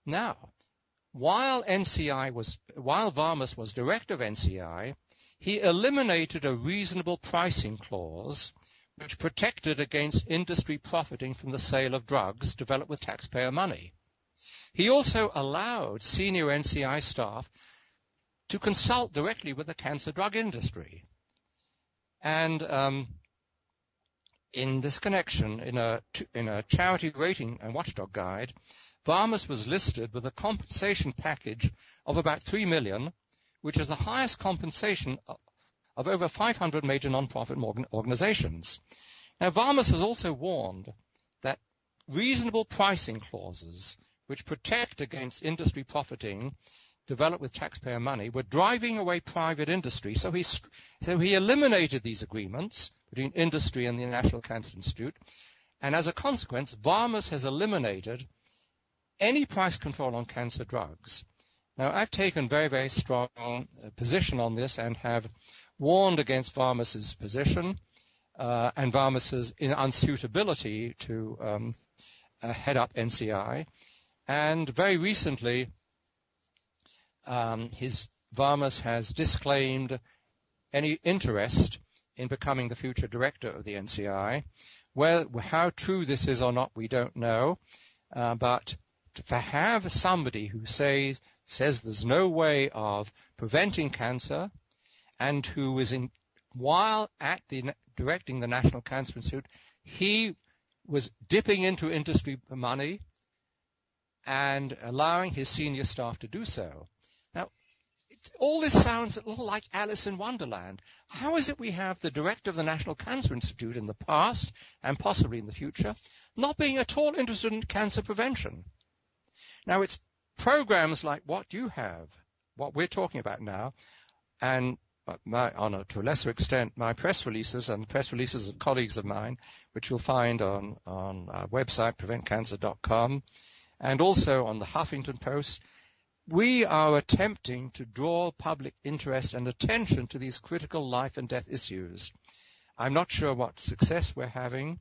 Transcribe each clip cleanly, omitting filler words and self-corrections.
Now, while Varmus was director of NCI, he eliminated a reasonable pricing clause which protected against industry profiting from the sale of drugs developed with taxpayer money. He also allowed senior NCI staff to consult directly with the cancer drug industry. And in this connection, in a charity rating and watchdog guide, Varmus was listed with a compensation package of about $3 million, which is the highest compensation of over 500 major non-profit organizations. Now, Varmus has also warned that reasonable pricing clauses which protect against industry profiting developed with taxpayer money were driving away private industry. So he eliminated these agreements between industry and the National Cancer Institute. And as a consequence, Varmus has eliminated any price control on cancer drugs. Now, I've taken very, very strong position on this and have warned against Varmus's position and Varmus's unsuitability to head up NCI. And very recently, Varmus has disclaimed any interest in becoming the future director of the NCI. Well, how true this is or not, we don't know. But to have somebody who says there's no way of preventing cancer, and who is while directing the National Cancer Institute, he was dipping into industry money and allowing his senior staff to do so. Now, all this sounds a little like Alice in Wonderland. How is it we have the director of the National Cancer Institute in the past, and possibly in the future, not being at all interested in cancer prevention? Now, it's programs like what you have, what we're talking about now, and to a lesser extent, my press releases and press releases of colleagues of mine, which you'll find on our website, preventcancer.com, and also on the Huffington Post. We are attempting to draw public interest and attention to these critical life and death issues. I'm not sure what success we're having.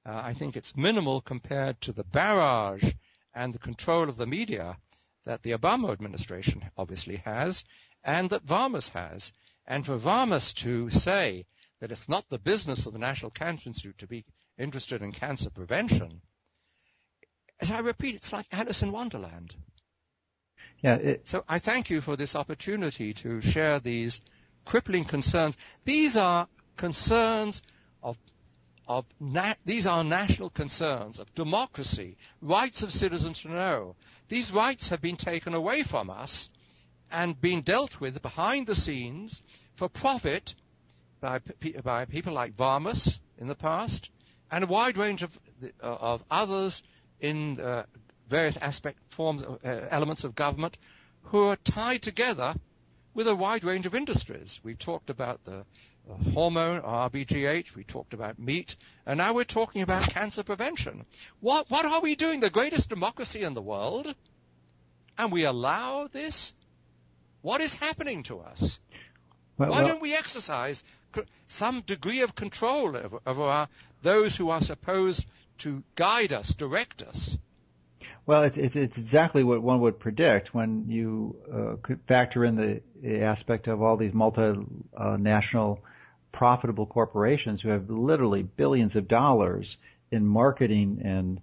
I think it's minimal compared to the barrage and the control of the media that the Obama administration obviously has, and that Varmus has. And for Varmus to say that it's not the business of the National Cancer Institute to be interested in cancer prevention, as I repeat, it's like Alice in Wonderland. Yeah. So I thank you for this opportunity to share these crippling concerns. These are concerns these are national concerns of democracy, rights of citizens to know. These rights have been taken away from us and been dealt with behind the scenes for profit by people like Varmus in the past, and a wide range of others in various elements of government who are tied together with a wide range of industries. We talked about the hormone, RBGH, we talked about meat, and now we're talking about cancer prevention. What are we doing? The greatest democracy in the world? And we allow this? What is happening to us? Why don't we exercise some degree of control over those who are supposed to guide us, direct us? Well, it's exactly what one would predict when you factor in the aspect of all these multinational profitable corporations who have literally billions of dollars in marketing and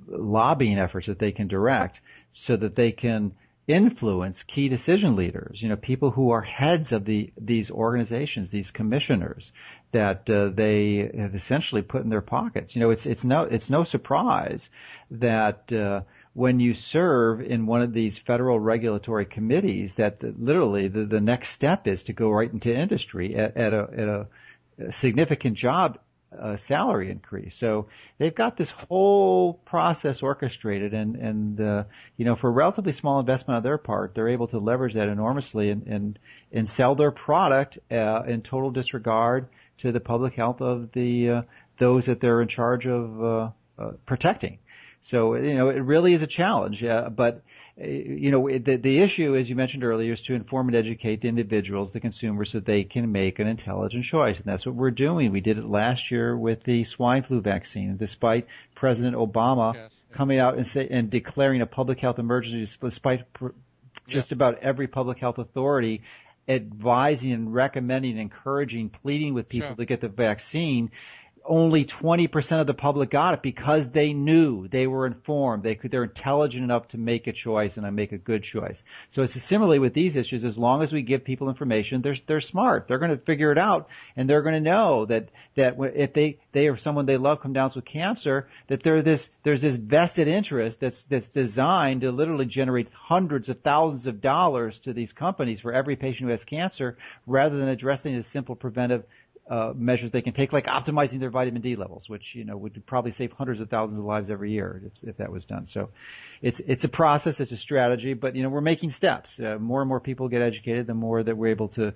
lobbying efforts that they can direct so that they can influence key decision leaders, people who are heads of these organizations, these commissioners that they have essentially put in their pockets. It's no surprise that when you serve in one of these federal regulatory committees, that literally the next step is to go right into industry at a significant job salary increase. So they've got this whole process orchestrated, and for a relatively small investment on their part, they're able to leverage that enormously and sell their product in total disregard to the public health of those that they're in charge of protecting. So it really is a challenge. But the issue, as you mentioned earlier, is to inform and educate the individuals, the consumers, so they can make an intelligent choice. And that's what we're doing. We did it last year with the swine flu vaccine. And despite President Obama coming out and declaring a public health emergency despite just about every public health authority advising and recommending, and encouraging, pleading with people to get the vaccine. Only 20% of the public got it because they knew, they were informed, they're intelligent enough to make a choice and make a good choice. So it's similarly with these issues. As long as we give people information, they're smart. They're going to figure it out, and they're going to know that if they or someone they love come down with cancer, that there's this vested interest that's designed to literally generate hundreds of thousands of dollars to these companies for every patient who has cancer, rather than addressing the simple preventive measures they can take, like optimizing their vitamin D levels, which, would probably save hundreds of thousands of lives every year if that was done. So it's a process, it's a strategy, but, we're making steps. More and more people get educated, the more that we're able to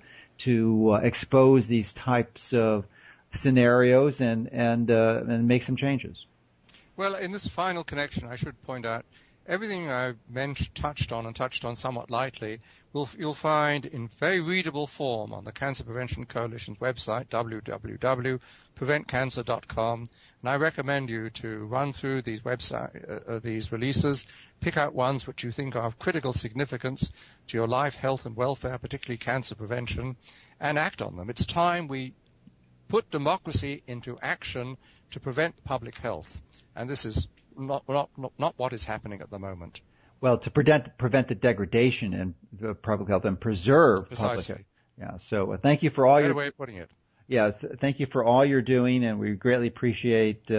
expose these types of scenarios and make some changes. Well, in this final connection, I should point out, everything I've touched on somewhat lightly, you'll find in very readable form on the Cancer Prevention Coalition's website, www.preventcancer.com. And I recommend you to run through these these releases, pick out ones which you think are of critical significance to your life, health, and welfare, particularly cancer prevention, and act on them. It's time we put democracy into action to prevent public health. And this is not what is happening at the moment. Well, to prevent the degradation in public health and preserve public health. Yeah. So thank you for all your way of putting it. Yeah. Thank you for all you're doing, and we greatly appreciate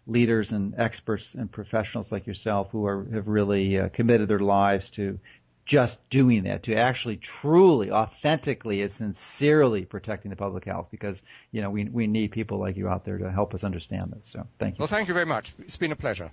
leaders and experts and professionals like yourself who have really committed their lives to just doing that, to actually truly, authentically, and sincerely protecting the public health, because, we need people like you out there to help us understand this. So thank you. Well, thank you very much. It's been a pleasure.